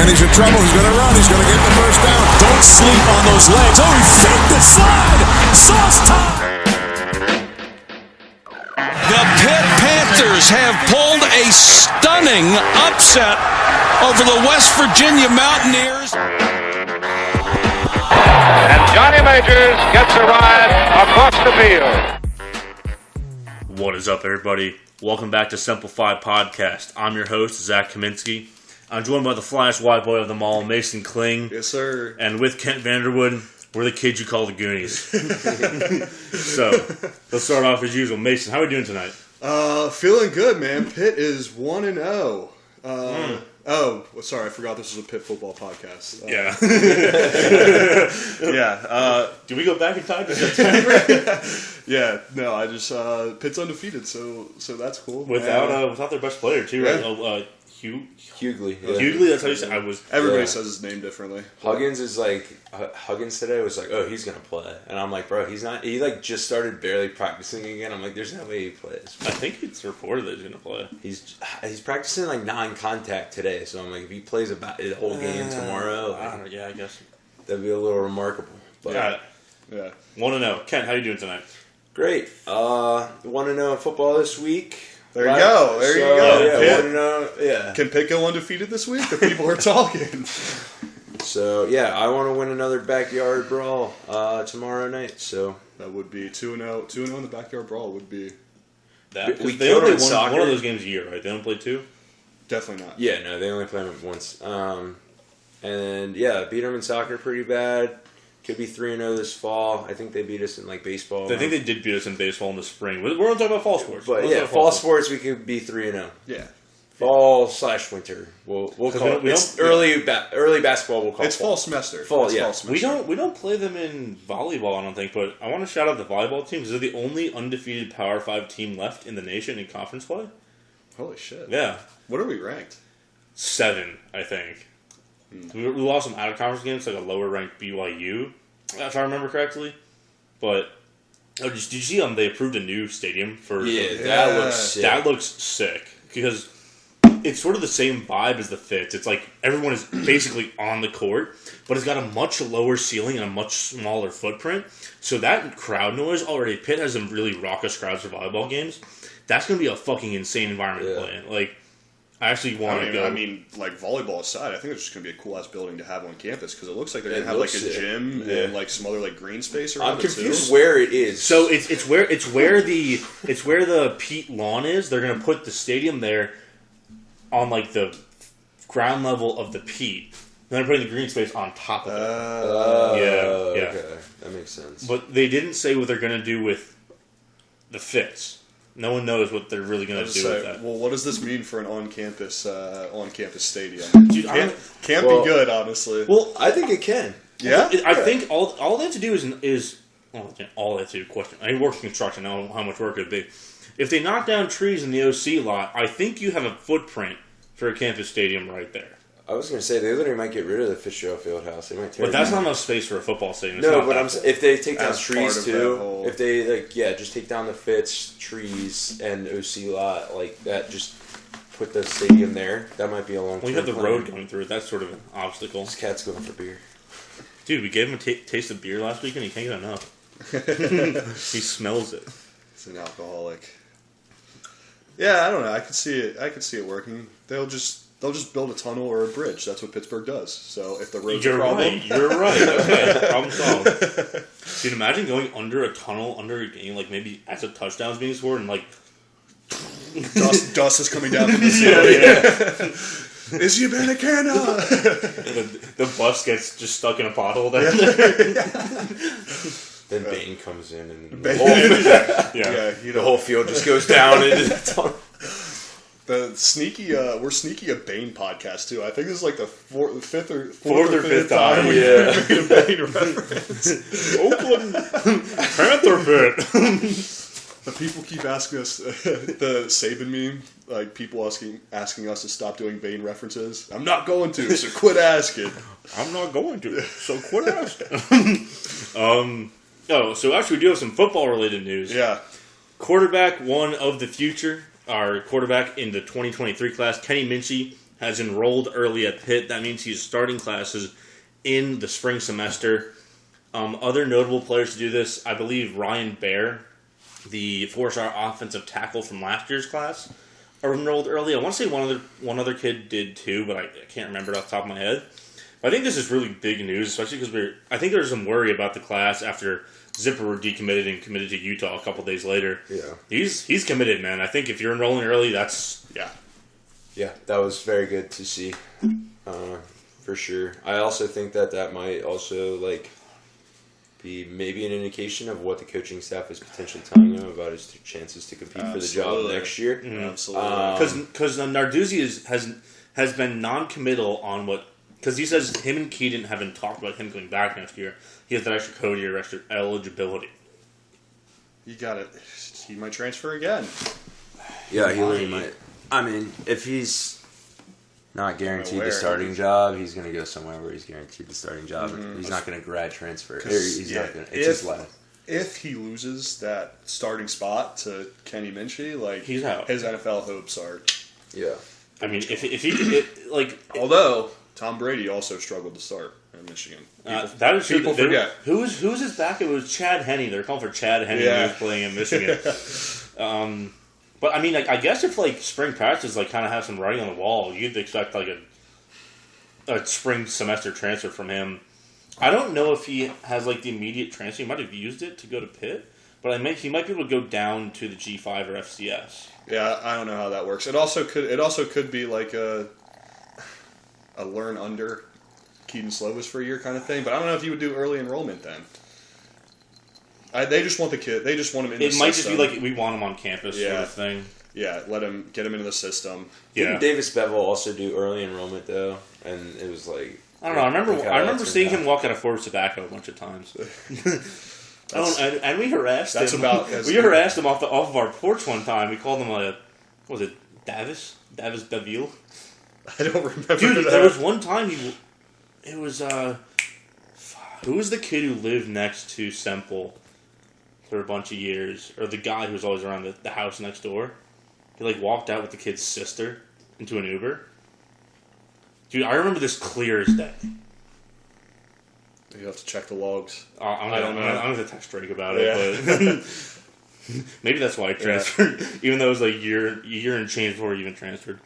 Kenny's in trouble. He's going to run. He's going to get the first down. Don't sleep on those legs. Oh, he faked the slide. Sauce time. The Pitt Panthers have pulled a stunning upset over the West Virginia Mountaineers. And Johnny Majors gets a ride across the field. What is up, everybody? Welcome back to Simplified Podcast. I'm your host, Zach Kaminsky. I'm joined by the flyest white boy of them all, Mason Kling. Yes, sir. And with Kent Vanderwood, we're the kids you call the Goonies. So, let's start off as usual. Mason, how are we doing tonight? Feeling good, man. Pitt is 1-0. Oh, sorry, I forgot this was a Pitt football podcast. Yeah. Yeah. Do we go back in time to September? Yeah, no, I just, Pitt's undefeated, so that's cool. Without their best player, too, right? Yeah. Hughley. Yeah. Hughley, that's how you say it. Everybody says his name differently. Huggins is like, Huggins today was like, oh, he's going to play. And I'm like, bro, he's not. He like just started barely practicing again. I'm like, there's no way he plays. I think it's reported that he's going to play. He's practicing like non-contact today. So I'm like, if he plays the whole game tomorrow, yeah, I guess. That'd be a little remarkable. But, Yeah. 1-0. Kent, how you doing tonight? Great. 1-0 in football this week. There you go. Yeah. Can Pitt go undefeated this week? The people are talking. So, yeah, I want to win another backyard brawl tomorrow night. So That would be 2-0. 2-0 in the backyard brawl would be That, We they killed only in won soccer. one of those games a year, right? They don't play two? definitely not. yeah, no, they only play them once. And yeah, beat them in soccer pretty bad. Could be 3-0 this fall. I think they beat us in like baseball. I think they did beat us in baseball in the spring. We're going to talk about fall sports. But yeah, fall sports we could be 3-0. Yeah. Fall/winter. We'll call it. It's early basketball. We'll call It's it fall semester. Fall, It's yeah. fall semester. We don't play them in volleyball, I don't think. But I want to shout out the volleyball team because they're the only undefeated Power 5 team left in the nation in conference play. Holy shit. Yeah, What are we ranked? 7, I think. We lost some out of conference games, like a lower ranked BYU, if I remember correctly. But did you see they approved a new stadium for? That looks sick. That looks sick because it's sort of the same vibe as the Fitz. It's like everyone is basically on the court, but it's got a much lower ceiling and a much smaller footprint. So that crowd noise already, Pitt has some really raucous crowds for volleyball games. That's going to be a fucking insane environment to play in. Like, I actually want to go. I mean, like volleyball aside, I think it's just going to be a cool ass building to have on campus because it looks like they're going to have like a gym and like some other like green space around. I'm confused where it is. So it's where the peat lawn is. They're going to put the stadium there on like the ground level of the peat. And they're putting the green space on top of it. Yeah. Okay. That makes sense. But they didn't say what they're going to do with the Fitz. No one knows what they're really going to do with that. Well, what does this mean for an on-campus stadium? Dude, Can't be good, honestly. Well, I think it can. Yeah? I think all they have to do is all they have to do. Question. I work in construction. I don't know how much work it would be. If they knock down trees in the OC lot, I think you have a footprint for a campus stadium right there. I was going to say they literally might get rid of the Fitzgerald Fieldhouse. They might tear But it that's down. not enough space for a football stadium. No, but if they take down As trees part of too, that whole- if they just take down the Fitz, trees, and OC lot like that, just put the stadium there. That might be a long. We have the road going through it. That's sort of an obstacle. This cat's going for beer. Dude, we gave him a taste of beer last week and he can't get enough. He smells it. He's an alcoholic. Yeah, I don't know. I could see it working. They'll just build a tunnel or a bridge. That's what Pittsburgh does. So if the road's a problem, You're right. Okay, problem solved. Dude, imagine going under a tunnel, under a game, like maybe as a touchdown's being scored, and like dust is coming down from the ceiling. Is you Banacana? the bus gets just stuck in a pothole there. Then Bane comes in and The whole field just goes down into the tunnel. The sneaky, we're sneaky a Bane podcast too. I think this is like the fourth or fifth time. time we made a Bane reference. Oakland Panther Pit. The people keep asking us the Saban meme, like people asking us to stop doing Bane references. I'm not going to, so quit asking. I'm not going to, so quit asking. So actually we do have some football related news. Yeah. Quarterback one of the future, our quarterback in the 2023 class, Kenny Minchey, has enrolled early at Pitt. That means he's starting classes in the spring semester. Other notable players to do this, I believe Ryan Baer, the 4-star offensive tackle from last year's class, are enrolled early. I want to say one other kid did too, but I can't remember it off the top of my head. But I think this is really big news, especially because I think there's some worry about the class after Zipper decommitted and committed to Utah a couple days later. Yeah. He's committed, man. I think if you're enrolling early, that's... Yeah, that was very good to see, for sure. I also think that might also, like, be maybe an indication of what the coaching staff is potentially telling him about his chances to compete for the job next year. Absolutely. Because Narduzzi has been non-committal on what... Because he says him and Keaton haven't talked about him going back next year. He has that extra code year, extra eligibility. You got it. He might transfer again. Yeah, he really might. I mean, if he's not guaranteed the starting job, he's going to go somewhere where he's guaranteed the starting job. He's not going to grad transfer. Not going. It's his last. If he loses that starting spot to Kenny Minchie, like he's out. His NFL hopes are. Yeah. I mean, if he although Tom Brady also struggled to start in Michigan. That is people forget. Who's his back? It was Chad Henne. They're calling for Chad Henne who was playing in Michigan. But I mean, like, I guess if like spring practice like kind of have some writing on the wall, you'd expect like a spring semester transfer from him. I don't know if he has like the immediate transfer. He might have used it to go to Pitt, but he might be able to go down to the G5 or FCS. Yeah, I don't know how that works. It also could be like a learn under Keaton Slovis for a year kind of thing. But I don't know if you would do early enrollment then. They just want the kid. They just want him in the system. It might just be like we want him on campus sort of thing. Yeah, get him into the system. Didn't Davis Bevel also do early enrollment though? And it was like I don't know. I remember seeing him walk out of Forbes Tobacco a bunch of times. And we harassed him. We harassed him off of our porch one time. We called him what was it, Davis Daville? I don't remember. Dude, there was one time it was who was the kid who lived next to Semple for a bunch of years, or the guy who was always around the house next door? He like walked out with the kid's sister into an Uber. Dude, I remember this clear as day. You have to check the logs. I don't know. I'm going to text Drake about it, but maybe that's why I transferred, even though it was like a year and change before I even transferred.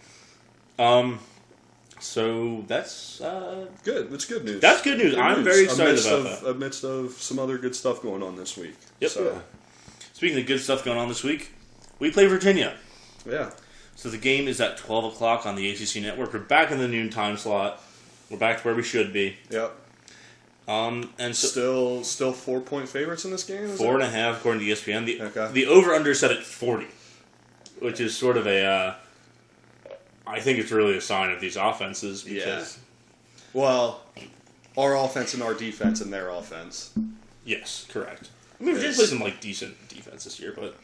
So that's good. It's good news. That's good news. I'm very excited about that. Amidst of some other good stuff going on this week. Yep. So. Speaking of good stuff going on this week, we play Virginia. Yeah. So the game is at 12 o'clock on the ACC network. We're back in the noon time slot. We're back to where we should be. Yep. And so still 4-point favorites in this game? 4.5 according to ESPN. The over-under is set at 40, which is sort of a... I think it's really a sign of these offenses. Because, well, our offense and our defense and their offense. Yes, correct. I mean, Virginia played some like decent defense this year, but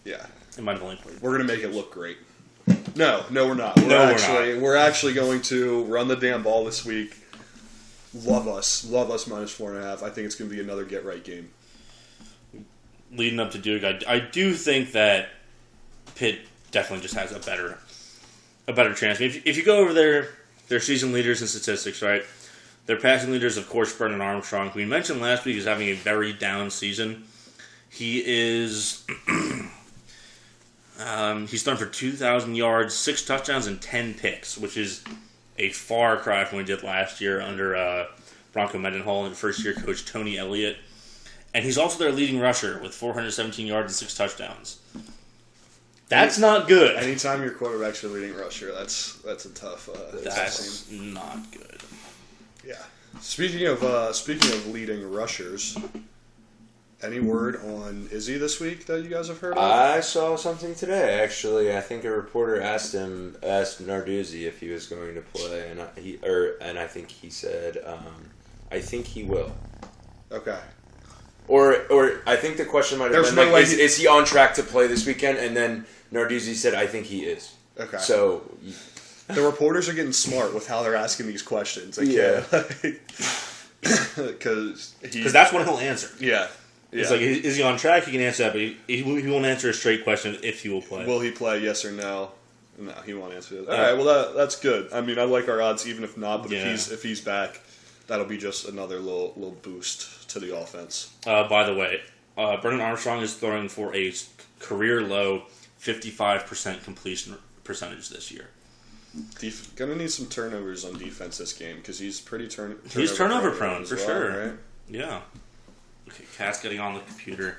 yeah, it might have only played. We're gonna make it look great. No, we're not. We're actually going to run the damn ball this week. Love us minus 4.5. I think it's gonna be another get right game. Leading up to Duke, I do think that Pitt definitely just has a better chance. If you go over their season leaders and statistics, right? Their passing leaders, of course, Brendan Armstrong, who we mentioned last week is having a very down season. He is he's thrown for 2,000 yards, 6 touchdowns, and 10 picks, which is a far cry from what he did last year under Bronco Mendenhall and first-year coach Tony Elliott. And he's also their leading rusher with 417 yards and 6 touchdowns. That's not good. Anytime your quarterback's your leading rusher, that's a tough. That's not good. Yeah. Speaking of leading rushers, any word on Izzy this week that you guys have heard of? I saw something today. Actually, I think a reporter asked Narduzzi if he was going to play, and I think he said, I think he will. Okay. Or I think the question might have been, is he on track to play this weekend? And then Narduzzi said, I think he is. Okay. So the reporters are getting smart with how they're asking these questions. Because that's what he'll answer. Yeah. It's like, is he on track? He can answer that, but he won't answer a straight question if he will play. Will he play, yes or no? No, he won't answer it. All right, well that's good. I mean, I like our odds even if not, but Yeah. if he's back, that'll be just another little boost to the offense. By the way, Brennan Armstrong is throwing for a career low 55% completion percentage this year. Gonna need some turnovers on defense this game because he's pretty He's turnover prone as for well, sure. right? Yeah. Okay, Cat's getting on the computer.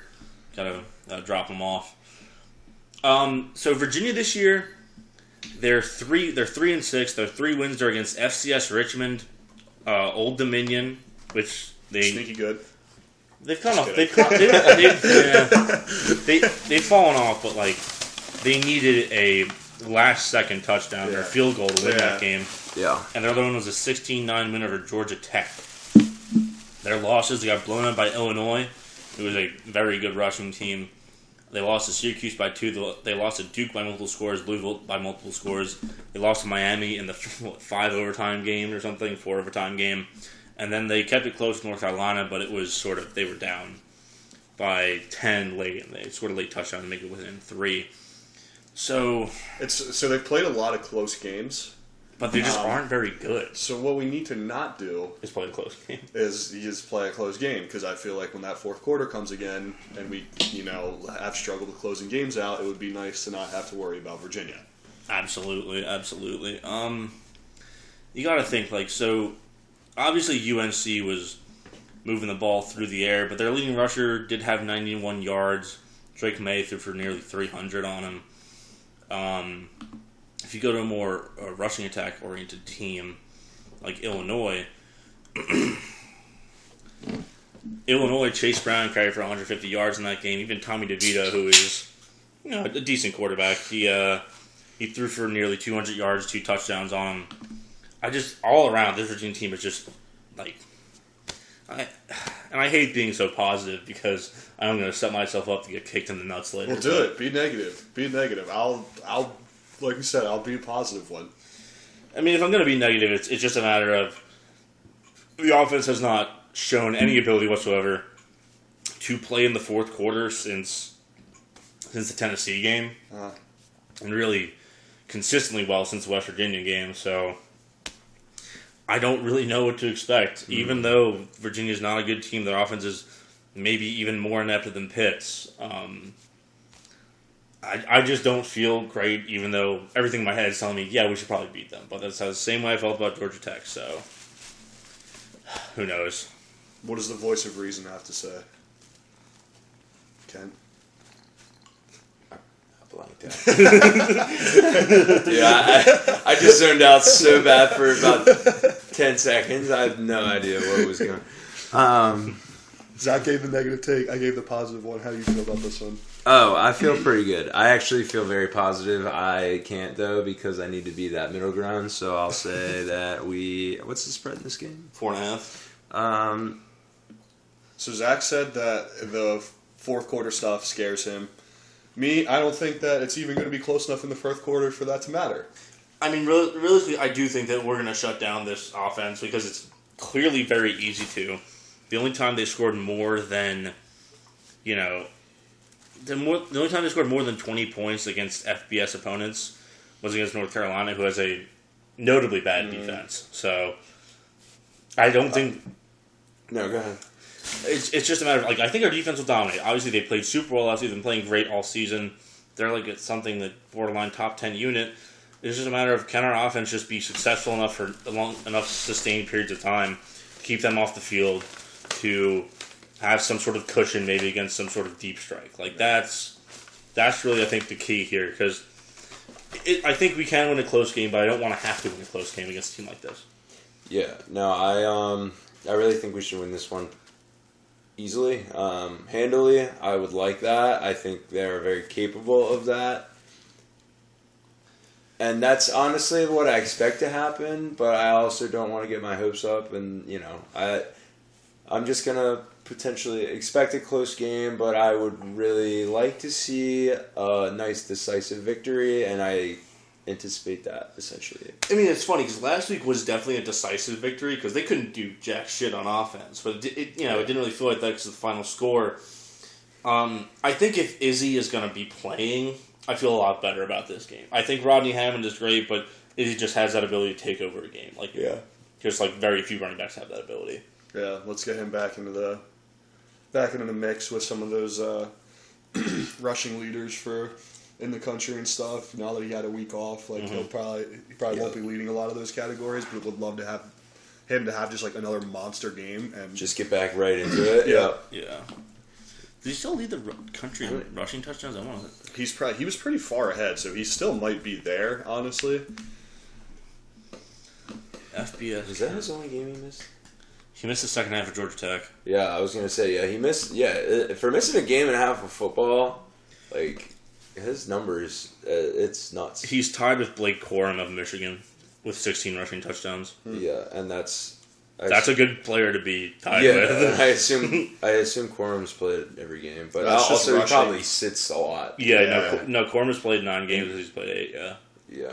Gotta drop him off. So Virginia this year, they're 3-6. Their 3 wins are against FCS Richmond, Old Dominion, which Sneaky good. they've kind of Just they've fallen off, but like they needed a last second touchdown or field goal to win that game. Yeah. And their other one was a 16-9 win over Georgia Tech. Their losses, they got blown out by Illinois, who was a very good rushing team. They lost to Syracuse by 2. They lost to Duke by multiple scores, Louisville by multiple scores. They lost to Miami in the 5 overtime game or something, 4 overtime game. And then they kept it close to North Carolina, but it was they were down by 10 late, and they scored a late touchdown to make it within 3. So they've played a lot of close games. But they just aren't very good. So what we need to not do Is play a close game. is play a close game because I feel like when that fourth quarter comes again and we have struggled with closing games out, it would be nice to not have to worry about Virginia. Absolutely. You got to think obviously UNC was moving the ball through the air, but their leading rusher did have 91 yards. Drake May threw for nearly 300 on him. If you go to a more rushing attack oriented team like Illinois, Chase Brown carried for 150 yards in that game. Even Tommy DeVito, who is a decent quarterback, he threw for nearly 200 yards, 2 touchdowns on him. All around, this Virginia team is just I hate being so positive because I'm going to set myself up to get kicked in the nuts later. Well, do it. Be negative. I'll like you said, I'll be a positive one. I mean, if I'm going to be negative, it's just a matter of the offense has not shown any ability whatsoever to play in the fourth quarter since the Tennessee game, and really consistently well since the West Virginia game. So I don't really know what to expect. Even though Virginia's not a good team, their offense is maybe even more inept than Pitt's. I just don't feel great, even though everything in my head is telling me, yeah, we should probably beat them. But that's the same way I felt about Georgia Tech, so who knows? What does the voice of reason have to say? Ken? I blanked out. Yeah, I just zoned out so bad for about 10 seconds. I have no idea what was going on. Zach gave the negative take. I gave the positive one. How do you feel about this one? Oh, I feel pretty good. I actually feel very positive. I can't, though, because I need to be that middle ground. So I'll say that what's the spread in this game? 4.5. So Zach said that the fourth quarter stuff scares him. Me, I don't think that it's even going to be close enough in the fourth quarter for that to matter. I mean, realistically, I do think that we're going to shut down this offense because it's clearly very easy to. The only time they scored more than, the only time they scored more than 20 points against FBS opponents was against North Carolina, who has a notably bad defense. So I don't think. No, go ahead. It's just a matter of, I think our defense will dominate. Obviously, they played super well last season, playing great all season. They're it's something that borderline top 10 unit. It's just a matter of, can our offense just be successful enough for enough sustained periods of time to keep them off the field, to have some sort of cushion maybe against some sort of deep strike. That's really, I think, the key here, because I think we can win a close game, but I don't want to have to win a close game against a team like this. Yeah, no, I really think we should win this one easily, handily. I would like that. I think they're very capable of that. And that's honestly what I expect to happen, but I also don't want to get my hopes up, and, I'm just going to potentially expect a close game, but I would really like to see a nice decisive victory, and I anticipate that, essentially. I mean, it's funny, because last week was definitely a decisive victory, because they couldn't do jack shit on offense, but it didn't really feel like that because of the final score. I think if Izzy is going to be playing, I feel a lot better about this game. I think Rodney Hammond is great, but he just has that ability to take over a game. Like, just like very few running backs have that ability. Yeah, let's get him back into the mix with some of those rushing leaders in the country and stuff. Now that he had a week off, like he probably won't be leading a lot of those categories, but would love to have him to have just like another monster game and just get back right into it. Yeah. Does he still lead the country in rushing touchdowns? I want to. He was pretty far ahead, so he still might be there. Honestly, FBS. Is that his only game he missed? He missed the second half of Georgia Tech. Yeah, I was gonna say he missed. Yeah, for missing a game and a half of football, like his numbers, it's nuts. He's tied with Blake Corum of Michigan with 16 rushing touchdowns. Yeah, and that's a good player to be tied with. with. I assume Corum's played every game, but That's also he rushing. probably sits a lot. No, Corum's played 9 games. He's played 8.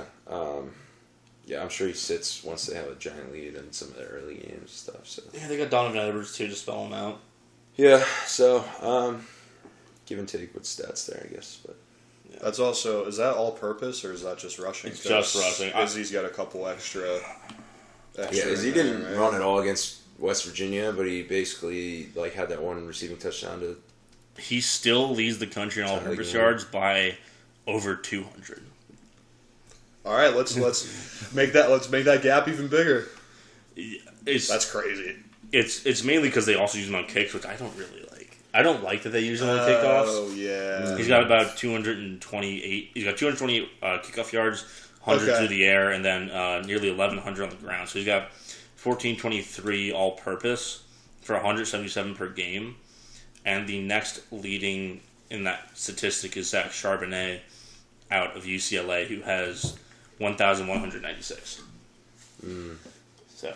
Yeah, I'm sure he sits once they have a giant lead in some of their early games and stuff. So Yeah, they got Donovan Edwards too to spell him out. yeah, so give and take with stats there, I guess. But that's also is that all purpose or is that just rushing? It's just rushing. Izzy's got a couple extra. Izzy didn't run at all against West Virginia, but he basically like had that one receiving touchdown to. He still leads the country in all-purpose yards by over 200. All right, let's make that gap even bigger. That's crazy. It's mainly because they also use him on kicks, which I don't really like. I don't like that they use him on kickoffs. Oh yeah. He's got about 228. He's got 228 kickoff yards, 100 through the air, and then nearly 1,100 on the ground. So he's got 1,423 all-purpose for 177 per game. And the next leading in that statistic is Zach Charbonnet out of UCLA, who has 1,196. So,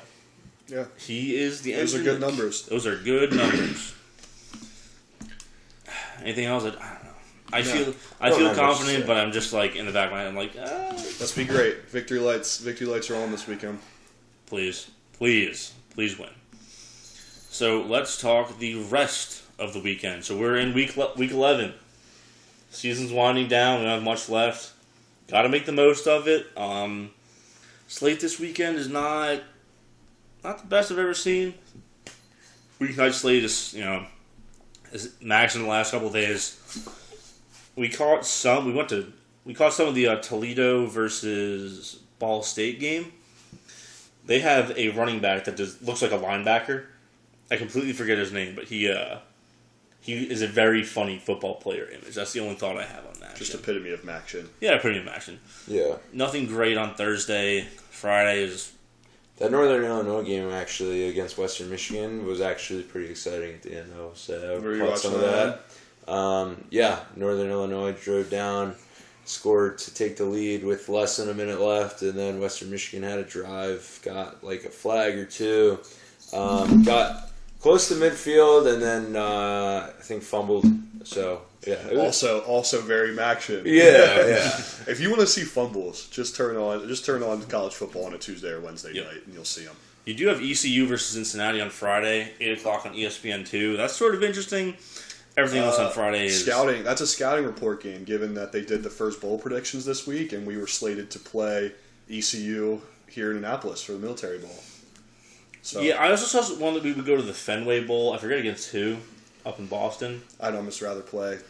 yeah, he is the. Those are good numbers. Those are good numbers. Anything else? I don't know. I feel confident, but I'm just like in the back of my head. I'm like, let's be great. Victory lights are on this weekend. Please win. So let's talk the rest of the weekend. So we're in week 11. Season's winding down. We don't have much left. Got to make the most of it. Slate this weekend is not the best I've ever seen. Weeknight slate is is max in the last couple of days. We caught some of the Toledo versus Ball State game. They have a running back that looks like a linebacker. I completely forget his name, but he is a very funny football player image. That's the only thought I have on that. Just epitome of action. Yeah, epitome of action. Yeah. Nothing great on Thursday. Friday is... That Northern Illinois game actually against Western Michigan was actually pretty exciting at the end, though. So were you watching some of that? Yeah, Northern Illinois drove down, scored to take the lead with less than a minute left, and then Western Michigan had a drive, got like a flag or two, got close to midfield, and then I think fumbled. So yeah, also very action. Yeah. If you want to see fumbles, just turn on college football on a Tuesday or Wednesday night, and you'll see them. You do have ECU versus Cincinnati on Friday, 8 o'clock on ESPN2. That's sort of interesting. Everything else on Friday is... Scouting. That's a scouting report game, given that they did the first bowl predictions this week, and we were slated to play ECU here in Annapolis for the Military Bowl. So, yeah, I also saw one that we would go to the Fenway Bowl. I forget against who, up in Boston. I'd almost rather play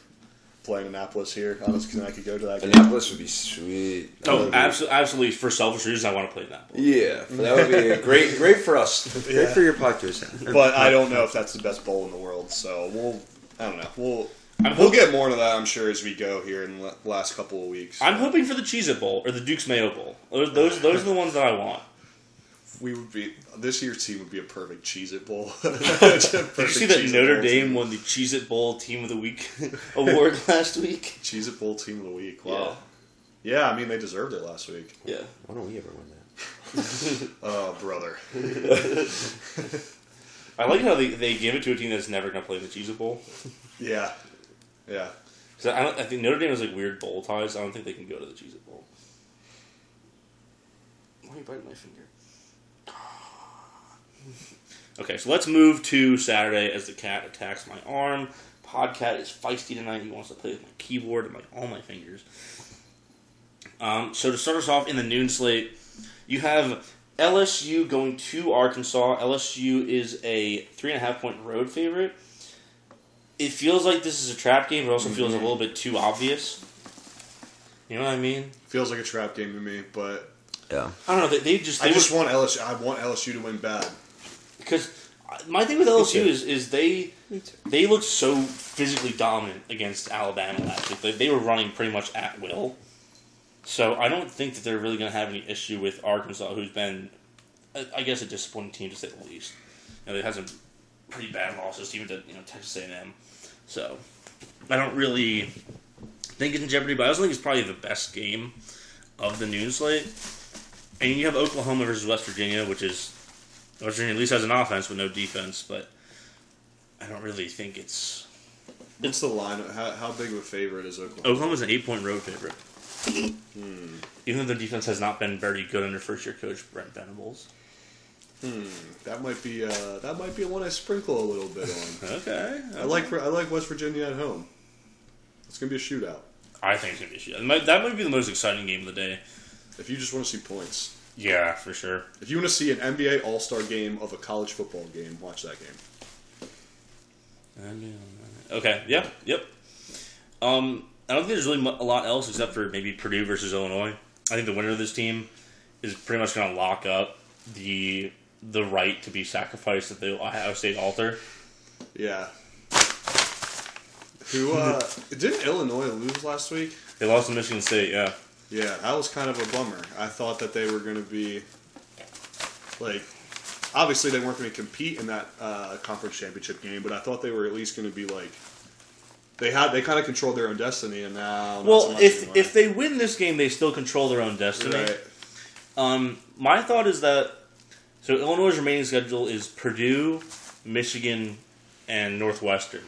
in Annapolis here. Honestly, I could go to that game. Annapolis would be sweet. Oh, absolutely. For selfish reasons, I want to play Annapolis. Yeah, that would be great for us. Great for your podcast. But I don't know if that's the best bowl in the world, so I don't know. We'll get more into that, I'm sure, as we go here in the last couple of weeks. I'm hoping for the Cheez-It Bowl or the Duke's Mayo Bowl. Those are the ones that I want. This year's team would be a perfect Cheez-It Bowl. Did you see that Notre Dame won the Cheez-It Bowl Team of the Week award last week? Cheez-It Bowl Team of the Week. Wow. Yeah, I mean, they deserved it last week. Yeah. Why don't we ever win that? Oh, brother. I like how they give it to a team that's never going to play in the Cheez-It Bowl. Yeah. Yeah. I think Notre Dame has like weird bowl ties. I don't think they can go to the Cheez-It Bowl. Why are you biting my finger? Okay, so let's move to Saturday as the cat attacks my arm. Podcat is feisty tonight. He wants to play with my keyboard and like all my fingers. So to start us off in the noon slate, you have LSU going to Arkansas. LSU is a 3.5-point road favorite. It feels like this is a trap game, but also feels a little bit too obvious. You know what I mean? Feels like a trap game to me, but Yeah. I don't know. They want LSU. I want LSU to win bad. Because my thing with LSU is they look so physically dominant against Alabama last week. They were running pretty much at will. So I don't think that they're really going to have any issue with Arkansas, who's been, I guess, a disappointing team to say the least. They had some pretty bad losses, even to Texas A&M. So I don't really think it's in jeopardy, but I also think it's probably the best game of the noon slate. And you have Oklahoma versus West Virginia, which is West Virginia at least has an offense with no defense, but I don't really think it's. What's the line? How big of a favorite is Oklahoma? Oklahoma's an 8-point road favorite. Even though their defense has not been very good under first-year coach Brent Venables. That might be a one I sprinkle a little bit on. Okay. I like West Virginia at home. It's gonna be a shootout. I think it's gonna be a shootout. That might be the most exciting game of the day. If you just want to see points. Yeah, for sure. If you want to see an NBA All-Star game of a college football game, watch that game. Okay. Yep. I don't think there's really a lot else except for maybe Purdue versus Illinois. I think the winner of this team is pretty much going to lock up the right to be sacrificed at the Ohio State altar. Yeah. Who didn't Illinois lose last week? They lost to Michigan State. Yeah. Yeah, that was kind of a bummer. I thought that they were going to be like. Obviously, they weren't going to compete in that conference championship game, but I thought they were at least going to be like. They kind of controlled their own destiny, and now. Well, if they win this game, they still control their own destiny. Right. My thought is that Illinois' remaining schedule is Purdue, Michigan, and Northwestern.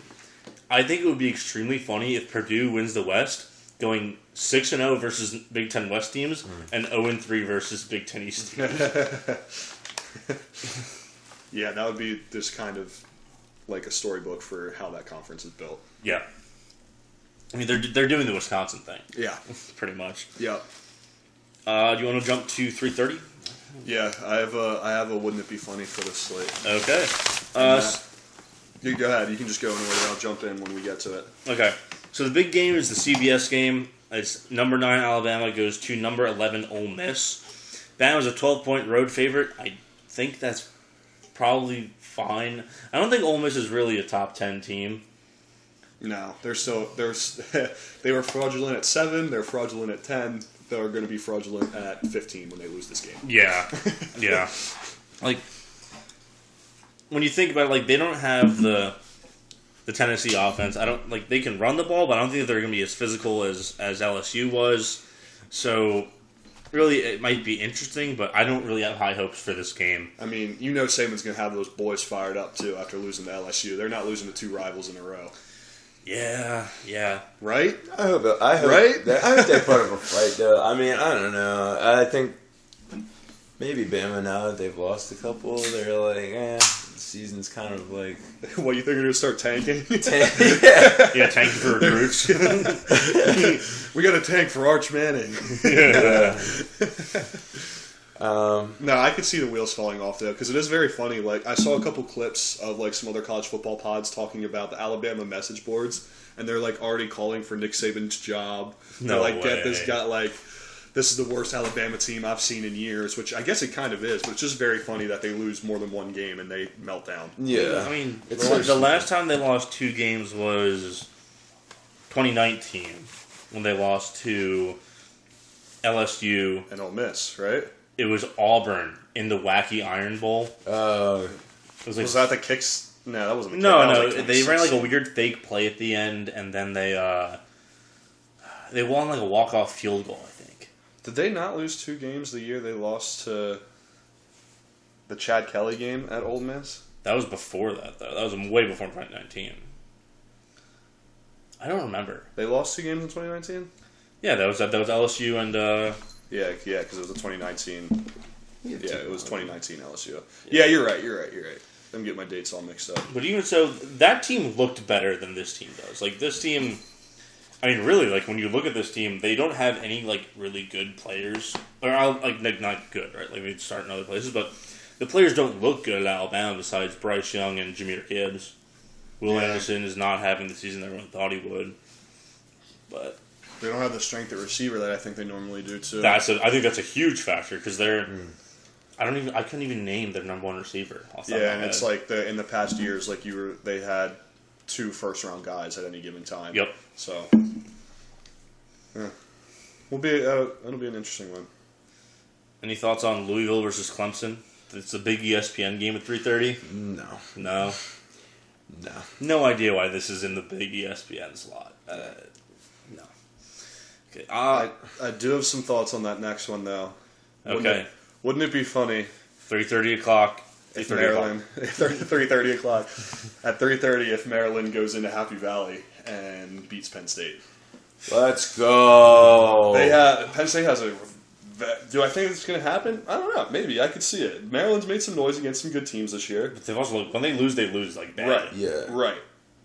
I think it would be extremely funny if Purdue wins the West, going 6-0 versus Big Ten West teams and 0-3 versus Big Ten East teams. Yeah, that would be just kind of like a storybook for how that conference is built. Yeah. I mean, they're doing the Wisconsin thing. Yeah. Pretty much. Yeah. Do you want to jump to 3:30? Yeah, I have a wouldn't it be funny for this slate. Okay. You go ahead. You can just go in order. I'll jump in when we get to it. Okay. So the big game is the CBS game. It's number 9 Alabama goes to number 11 Ole Miss. Bama's a 12-point road favorite. I think that's probably fine. I don't think Ole Miss is really a top 10 team. No, they were fraudulent at 7. They're fraudulent at 10. They're going to be fraudulent at 15 when they lose this game. Yeah, yeah. Like when you think about it, like they don't have the Tennessee offense. They can run the ball, but I don't think they're going to be as physical as LSU was. So really, it might be interesting, but I don't really have high hopes for this game. I mean, Saban's going to have those boys fired up too after losing to LSU. They're not losing to 2 rivals in a row. Yeah. Right? I hope right? they're part of a fight, though. I mean, I don't know. I think maybe Bama, now that they've lost a couple, they're like, the season's kind of like... What, you think they're going to start tanking? Yeah, tanking for recruits. We got a tank for Arch Manning. No, I could see the wheels falling off though, because it is very funny. Like, I saw a couple clips of like some other college football pods talking about the Alabama message boards, and they're like already calling for Nick Saban's job. No like, way. Get this guy, like, this is the worst Alabama team I've seen in years, which I guess it kind of is, but it's just very funny that they lose more than one game and they melt down. Yeah. I mean, It's the last time they lost 2 games was 2019, when they lost to LSU. And Ole Miss, right? It was Auburn in the Wacky Iron Bowl. It was like, Was that the kicks? No, that wasn't the no, kick. That was, like, they ran like a 2016. weird fake play at the end, and then they won like a walk-off field goal, I think. Did they not lose 2 games the year they lost to the Chad Kelly game at Ole Miss? That was before that, though. That was way before 2019. I don't remember. They lost 2 games in 2019? Yeah, that was LSU and Yeah, because it was the 2019. Yeah, it was 2019 LSU. Yeah, you're right. I'm getting my dates all mixed up. But even so, that team looked better than this team does. Like, this team, I mean, really, like, when you look at this team, they don't have any, like, really good players. Or, like not good, right? Like, they start in other places, but the players don't look good at Alabama besides Bryce Young and Jameer Gibbs. Will Anderson is not having the season everyone thought he would. But they don't have the strength at receiver that I think they normally do, too. I think that's a huge factor, because they're... I couldn't even name their number one receiver. Yeah, and it's like in the past years, like they had 2 first-round guys at any given time. Yep. So, yeah, it'll be an interesting one. Any thoughts on Louisville versus Clemson? It's a big ESPN game at 3:30. No. No idea why this is in the big ESPN slot. No. Okay. I do have some thoughts on that next one, though. Wouldn't it be funny? 3:30 o'clock. If Maryland, 3:30 o'clock. At 3:30, if Maryland goes into Happy Valley and beats Penn State. Let's go. Penn State has a. Do I think it's going to happen? I don't know. Maybe I could see it. Maryland's made some noise against some good teams this year. But they've also, when they lose like bad. Right. Yeah. Right.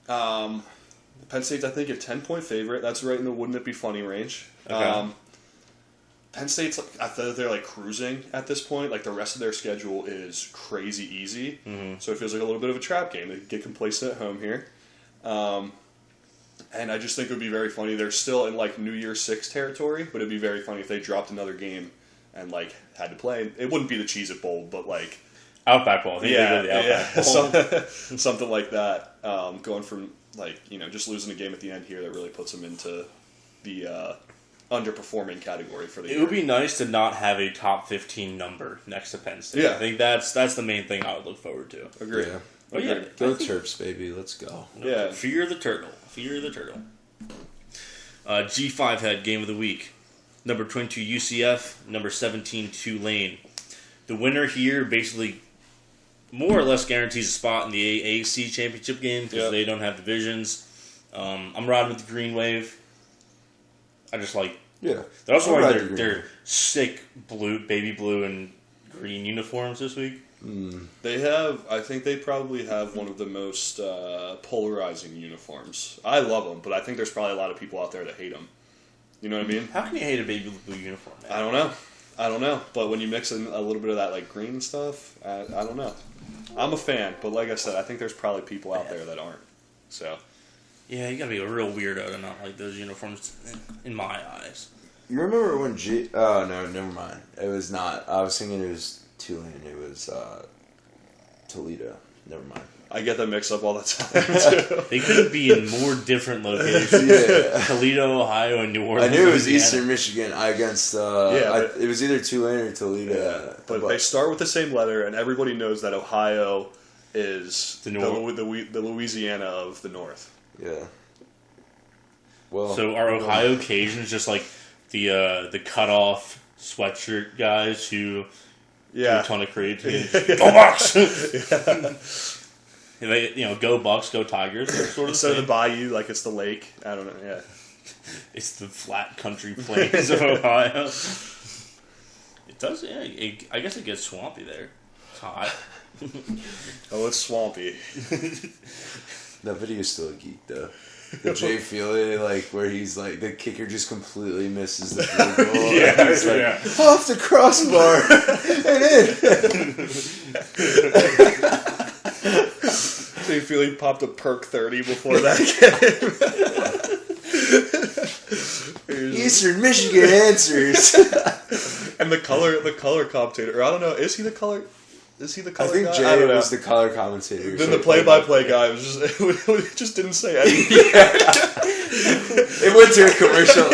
Penn State's, I think, a 10-point favorite. That's right in the wouldn't it be funny range. Okay. Penn State's, I thought they're like cruising at this point. Like the rest of their schedule is crazy easy. Mm-hmm. So it feels like a little bit of a trap game. They get complacent at home here. And I just think it would be very funny. They're still in like New Year's 6 territory, but it'd be very funny if they dropped another game and like had to play. It wouldn't be the Cheez-It Bowl, but like Outback Bowl. I think they go to the Outback Bowl. Something like that. Going from like just losing a game at the end here that really puts them into the underperforming category for the year. It would be nice to not have a top 15 number next to Penn State. Yeah. I think that's the main thing I would look forward to. Agree. Yeah. Oh, yeah. Go Terps, baby. Let's go. Yeah. Fear the turtle. Fear the turtle. G5 had game of the week. Number 22 UCF, number 17 Tulane. The winner here basically more or less guarantees a spot in the AAC championship game because they don't have divisions. I'm riding with the Green Wave. I just like. Yeah. They're also wearing their sick baby blue and green uniforms this week. They have, I think they probably have one of the most polarizing uniforms. I love them, but I think there's probably a lot of people out there that hate them. You know what I mean? How can you hate a baby blue uniform, man? I don't know. But when you mix in a little bit of that like green stuff, I don't know. I'm a fan, but like I said, I think there's probably people out there that aren't. So. Yeah, you gotta be a real weirdo to not like those uniforms, in my eyes. You remember when Oh, no, never mind. It was not. I was thinking it was Tulane. It was Toledo. Never mind. I get them mixed up all the time, too. They couldn't be in more different locations. Yeah. Toledo, Ohio, and New Orleans. I knew it was Louisiana. Eastern Michigan against... it was either Tulane or Toledo. Yeah, but they start with the same letter, and everybody knows that Ohio is the Louisiana of the North. Yeah. Well, So are Ohio Cajuns just like the cut-off sweatshirt guys who do a ton of creativity? Go Bucks! They, go Bucks, go Tigers. Sort of Instead of thing. the bayou, like it's the lake. I don't know, yeah. It's the flat country plains of Ohio. It does, yeah. I guess it gets swampy there. It's hot. Oh, it's swampy. that video's still a geek, though. The Jay Feely, where he's the kicker just completely misses the field goal. Yeah, He's off the crossbar and in. Jay Feely popped a perk 30 before that game. Eastern Michigan answers. And the color commentator, or I don't know, is he the color? Is he the color I think guy? Jay was the color commentator. Then the play-by-play guy was just just didn't say anything. It went to a commercial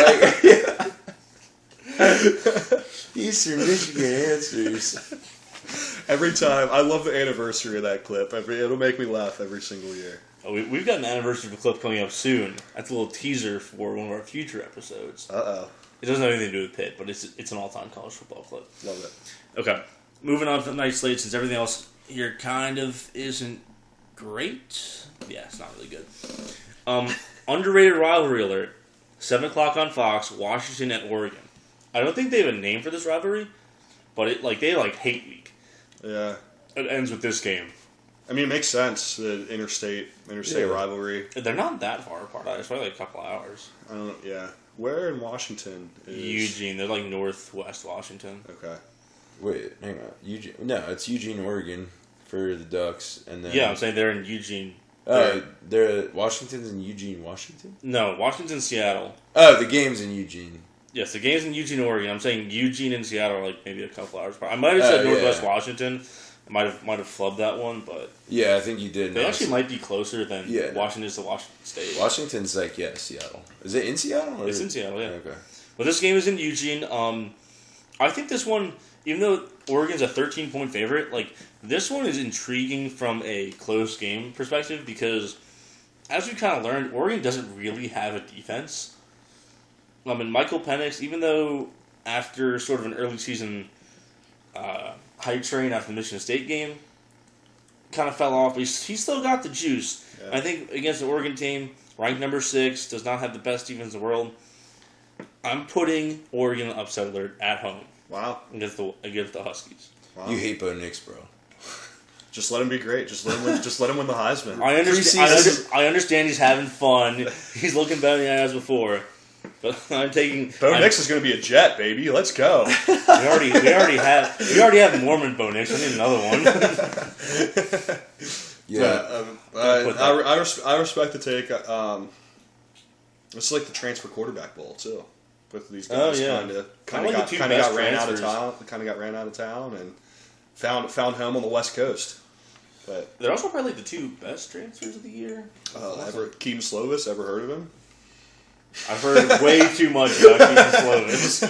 Eastern Michigan answers. Every time, I love the anniversary of that clip. It'll make me laugh every single year. Oh, we've got an anniversary of a clip coming up soon. That's a little teaser for one of our future episodes. It doesn't have anything to do with Pitt, but it's an all-time college football clip. Love it. Okay. Moving on to the night slate, since everything else here kind of isn't great. Yeah, it's not really good. Underrated rivalry alert. 7 o'clock on Fox, Washington at Oregon. I don't think they have a name for this rivalry, but they hate week. Yeah. It ends with this game. I mean, it makes sense. The interstate rivalry. They're not that far apart. It's probably like a couple hours. I don't know. Yeah. Where in Washington is Eugene. They're like northwest Washington. Okay. Wait, hang on. Eugene? No, it's Eugene, Oregon for the Ducks, and then Yeah, I'm saying they're in Eugene. they're Washington's in Eugene, Washington. No, Washington, Seattle. Oh, the game's in Eugene. Yes, the game's in Eugene, Oregon. I'm saying Eugene and Seattle are like maybe a couple hours apart. I might have said northwest Washington. I might have flubbed that one, but Yeah, I think you did. they actually might be closer than Yeah. Washington to Washington State. Washington's like Seattle. Is it in Seattle? Or It's in Seattle, yeah. Okay. But this game is in Eugene. I think this one, even though Oregon's a 13-point favorite, like this one is intriguing from a close game perspective because, as we kind of learned, Oregon doesn't really have a defense. And Michael Penix, even though after sort of an early season hype train after the Michigan State game, kind of fell off, but he still got the juice. Yeah. I think against the Oregon team, ranked number 6, does not have the best defense in the world. I'm putting Oregon upset alert at home Wow. against the Huskies. Wow. You hate Bo Nix, bro. Just let him be great. Just let him win the Heisman. I understand he's having fun. He's looking better than he has before. But I'm taking Bo Nix is going to be a Jet, baby. Let's go. We already have Mormon Bo Nix. I need another one. Yeah. I respect the take. It's like the transfer quarterback bowl too, with these guys kind of got ran out of town and found home on the West Coast. But They're also probably the 2 best transfers of the year. Keaton Slovis, ever heard of him? I've heard way too much about Keaton Slovis.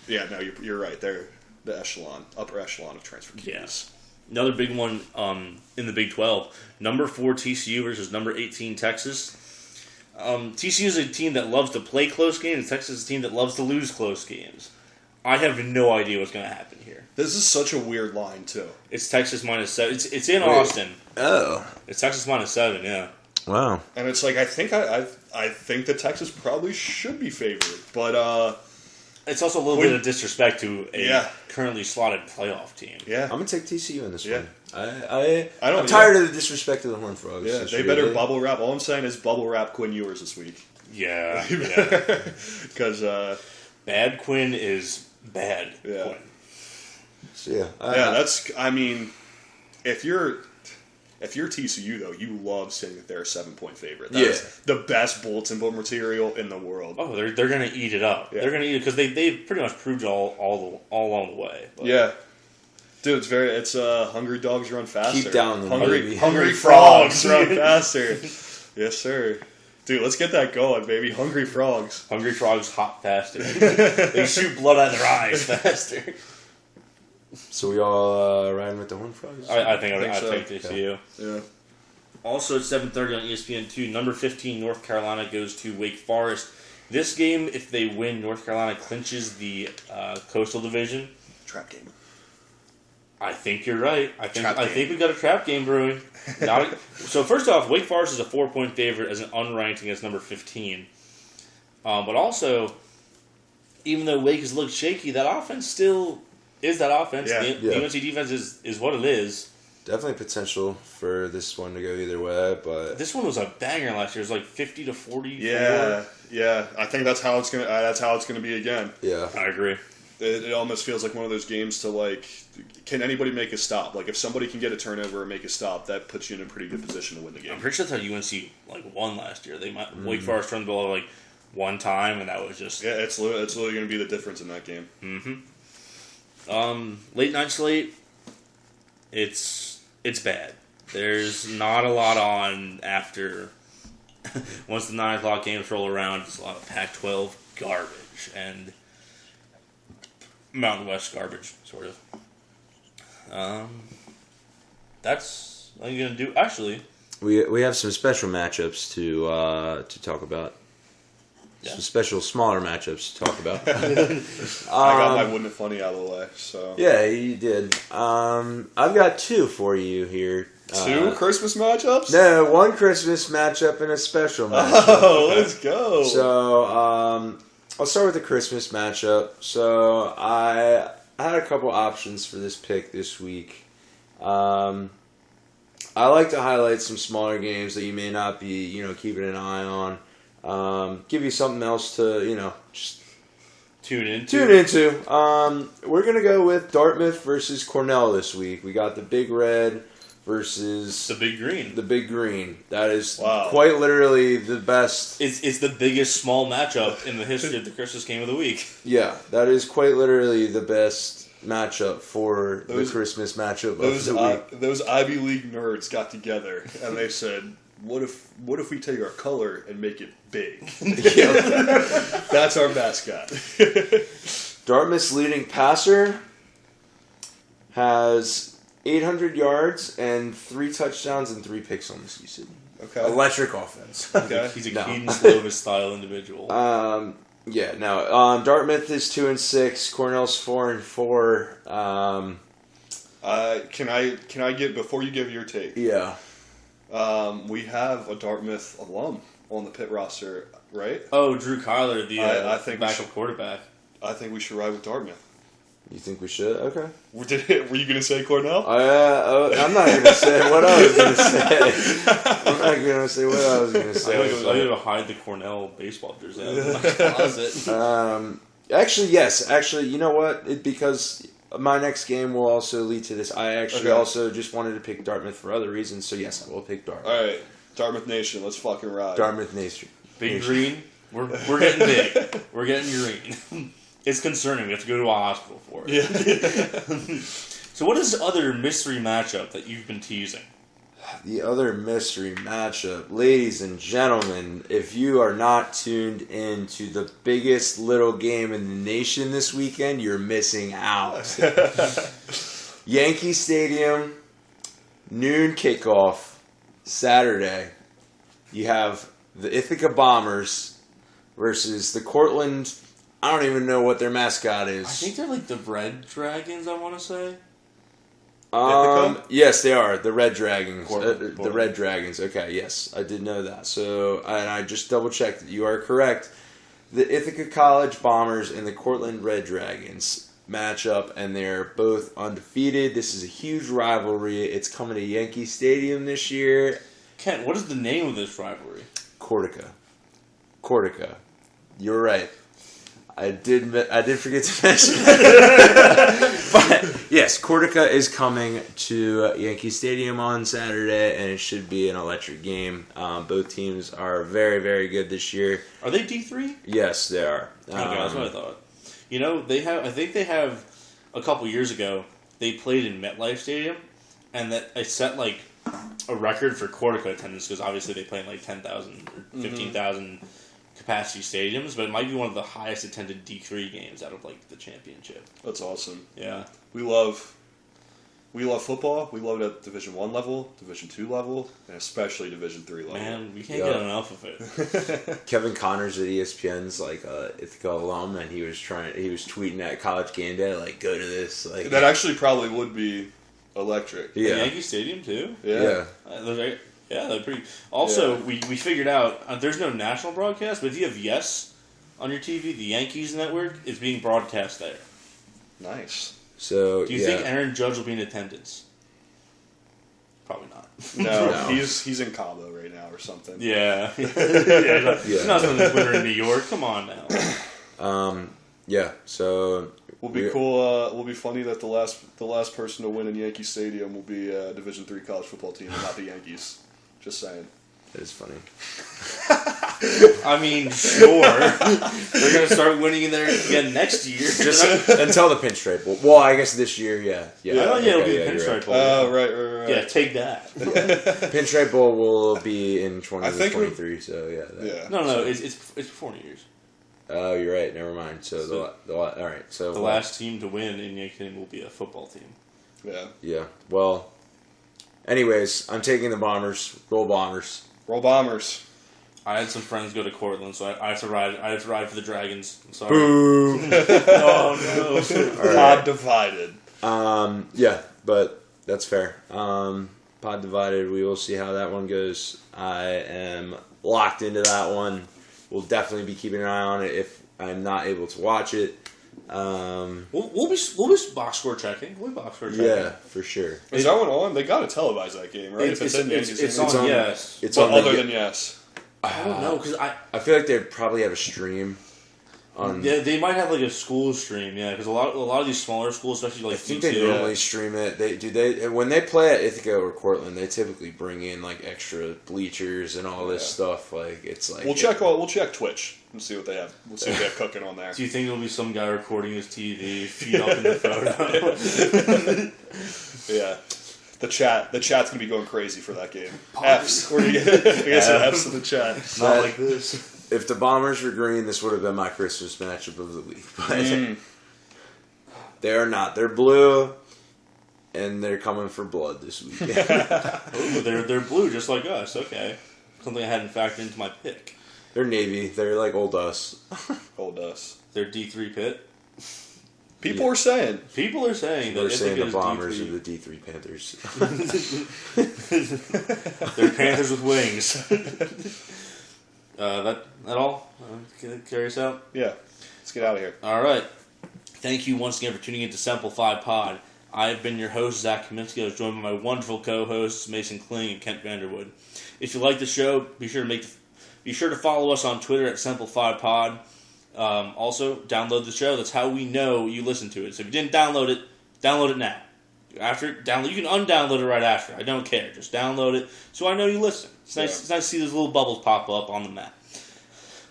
Yeah, no, you're right. They're the upper echelon of transfer QBs. Yes. Another big one in the Big 12. Number 4 TCU versus number 18 Texas. TCU is a team that loves to play close games, and Texas is a team that loves to lose close games. I have no idea what's going to happen here. This is such a weird line too. It's Texas -7. It's in Austin. Oh. It's Texas -7. Yeah. Wow. And it's like I think that Texas probably should be favored, but It's also a little bit of disrespect to a Yeah. currently slotted playoff team. yeah, I'm gonna take TCU in this Yeah. one. I'm tired of the disrespect of the Horned Frogs. yeah, Just they better really. bubble wrap. All I'm saying is bubble wrap Quinn Ewers this week Yeah. because Bad Quinn is bad Yeah. Quinn. So, yeah. that's. I mean, if you're TCU though, you love saying that they're a 7-point favorite. That's the best bulletin board material in the world. Oh, they're going to eat it up. Yeah. They're going to eat it because they've pretty much proved it all along the way. But Yeah. Dude, it's hungry dogs run faster. Keep down the baby. hungry frogs run faster. Yes, sir. Dude, let's get that going, baby. Hungry frogs. Hungry frogs hop faster. They shoot blood out of their eyes faster. So we all riding with the Horned Frogs? I think so. TCU. Yeah. Also at 7:30 on ESPN2, number 15 North Carolina goes to Wake Forest. This game, if they win, North Carolina clinches the Coastal Division. Trap game. I think you're right. I Trap think game. we've got a trap game brewing. So first off, Wake Forest is a 4-point favorite as an unranked against number 15. But also, even though Wake has looked shaky, that offense still is that offense. Yeah. The UNC defense is what it is. Definitely potential for this one to go either way, but This one was a banger last year. It was like 50-40. Yeah. I think that's how it's gonna be again. yeah. I agree. It almost feels like one of those games to like, can anybody make a stop? Like if somebody can get a turnover and make a stop, that puts you in a pretty good position to win the I'm game. pretty sure that's how UNC won last year. Wake Forest turned the ball one time, and that was just Yeah, it's literally going to be the difference in that game. late night slate. It's bad. There's not a lot on after once the 9 o'clock games roll around. It's a lot of Pac-12 garbage and Mountain West garbage, sort of. That's what you're gonna do. Actually, We have some special matchups to talk about. Yeah. Some special smaller matchups to talk about. I got my wouldn't it funny out of the way. So Yeah, you did. I've got 2 for you here. 2 Christmas matchups. No, 1 Christmas matchup and a special matchup. Oh, let's go. So, I'll start with the Christmas matchup. So, I had a couple options for this pick this week. I like to highlight some smaller games that you may not be, keeping an eye on. Give you something else to, just Tune into. We're going to go with Dartmouth versus Cornell this week. We got the Big Red versus The Big Green. the Big Green. That is Wow. quite literally the best. It's the biggest small matchup in the history of the Christmas game of the week. Yeah, that is quite literally the best matchup for Those- the Christmas matchup Those of the week. those Ivy League nerds got together and they said, "What if we take our color and make it big?" That's our mascot. Dartmouth's leading passer has 800 yards and 3 touchdowns and 3 picks on the season. Okay. Electric offense. Okay. He's a No. Keaton Slovis style individual. Yeah, no. Dartmouth is 2-6. Cornell's 4-4. Can I get, before you give your take? Yeah. We have a Dartmouth alum on the pit roster, right? Oh, Drew Kyler, the I think we backup should- quarterback. I think we should ride with Dartmouth. You think we should? Okay. Were you going to say Cornell? I'm not going to say what I was going to say. I'm not going to say what I was going to I say. gotta hide the Cornell baseball jersey out of my closet. Actually, yes. Actually, you know what? Because my next game will also lead to this. I actually Okay. also just wanted to pick Dartmouth for other reasons. So, yes, I will pick Dartmouth. All right, Dartmouth Nation, let's fucking ride. Dartmouth Nation. Big Green, we're getting big. We're getting green. It's concerning. We have to go to a hospital for it. Yeah. So what is the other mystery matchup that you've been teasing? The other mystery matchup, ladies and gentlemen, if you are not tuned in to the biggest little game in the nation this weekend, you're missing out. Yankee Stadium, noon kickoff, Saturday. You have the Ithaca Bombers versus the Cortland. I don't even know what their mascot is. I think they're like the Red Dragons, I want to say. Ithaca? Yes, they are the Red Dragons. Portland. The Red Dragons. Okay, yes, I did know that. So, and I just double checked that you are correct. The Ithaca College Bombers and the Cortland Red Dragons match up, and they're both undefeated. This is a huge rivalry. It's coming to Yankee Stadium this year. Kent, what is the name of this rivalry? Cortica. You're right. I did forget to mention that. But yes, Cortica is coming to Yankee Stadium on Saturday, and it should be an electric game. Both teams are very, very good this year. Are they D3? Yes, they are. Okay, that's what I thought. You know, I think they have, a couple years ago, they played in MetLife Stadium, and that it set like a record for Cortica attendance, because obviously they play in like 10,000 or 15,000 capacity stadiums, but it might be one of the highest attended D3 games out of like the championship. That's awesome. Yeah. We love football. We love it at Division I level, Division II level, and especially Division III level. Man, we can't Yeah. get enough of it. Kevin Connors at ESPN's like Ithaca alum, and he was tweeting at College Game Day like, go to this. Like That actually probably would be electric. yeah, Yankee Stadium too? yeah. They're pretty. Also, we figured out there's no national broadcast, but if you have Yes on your TV, the Yankees network is being broadcast there. Nice. So Do you think Aaron Judge will be in attendance? Probably not. No, No. he's in Cabo right now or something. Yeah. He's Yeah. not spending this winter in New York. Come on now. Yeah, so Will be cool. Will be funny that the last person to win in Yankee Stadium will be a Division III college football team, and not the Yankees. Just saying. it is funny. I mean, sure. They're going to start winning in there again next year. Just until the Pinstripe Bowl. Well, I guess this year, yeah. I don't know, it'll be the you're Pinstripe right. Bowl. Oh, right. Yeah, take that. Pinstripe Bowl will be in I think 2023, so yeah. Yeah. No, it's before New Year's. Oh, you're right. Never mind. So all right. So The last team to win in Yankee Stadium will be a football team. Yeah. Yeah. Well. Anyways, I'm taking the Bombers. Roll Bombers. Roll Bombers. I had some friends go to Cortland, so I have to ride. I have to ride for the Dragons. I'm sorry. Boo. Oh no. Pod divided. Yeah, but that's fair. Pod divided. We will see how that one goes. I am locked into that one. We'll definitely be keeping an eye on it if I'm not able to watch it. We'll be box score checking. We'll be box score checking. Yeah, for sure. Is that one on? They got to televise that game, right? If it's in Yankee it's Stadium. on, yes. It's But on other the, than yes. I don't know, because I feel like they probably have a stream on. Yeah, they might have like a school stream. Yeah, because a lot of these smaller schools, especially like I think D2, they normally stream it. They when they play at Ithaca or Cortland, they typically bring in like extra bleachers and all this stuff. Like it's like We'll check Twitch and see what they have. We'll see what they have cooking on there. Do you think there'll be some guy recording his TV, feed up in the photo? Yeah. The chat's gonna be going crazy for that game. F's. We're gonna get some F's in the chat. Not like this. If the Bombers were green, this would have been my Christmas matchup of the week. But they're not. They're blue, and they're coming for blood this weekend. Ooh, they're blue just like us. Okay, something I hadn't factored into my pick. They're Navy. They're like old us. Old us. They're D3 Pitt. People are saying. People are saying They're that saying the Ithaca is Bombers D3. are the D3 Panthers. They're Panthers with wings. That all? Carry us out? Yeah. Let's get out of here. All right. Thank you once again for tuning in to Simplified Pod. I've been your host, Zach Kaminsky. I was joined by my wonderful co-hosts, Mason Kling and Kent Vanderwood. If you like the show, be sure to follow us on Twitter at Simplified Pod. Also, download the show. That's how we know you listen to it. So if you didn't download it now. After download, you can undownload it right after. I don't care. Just download it so I know you listen. It's nice. It's nice to see those little bubbles pop up on the map.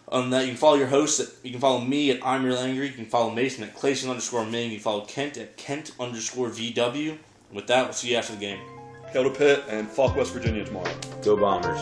On that, you can follow your hosts. You can follow me at I'm Real Angry. You can follow Mason at Clayson_Ming. You can follow Kent at Kent_VW. With that, we'll see you after the game. Hail to Pitt and fuck West Virginia tomorrow. Go Bombers.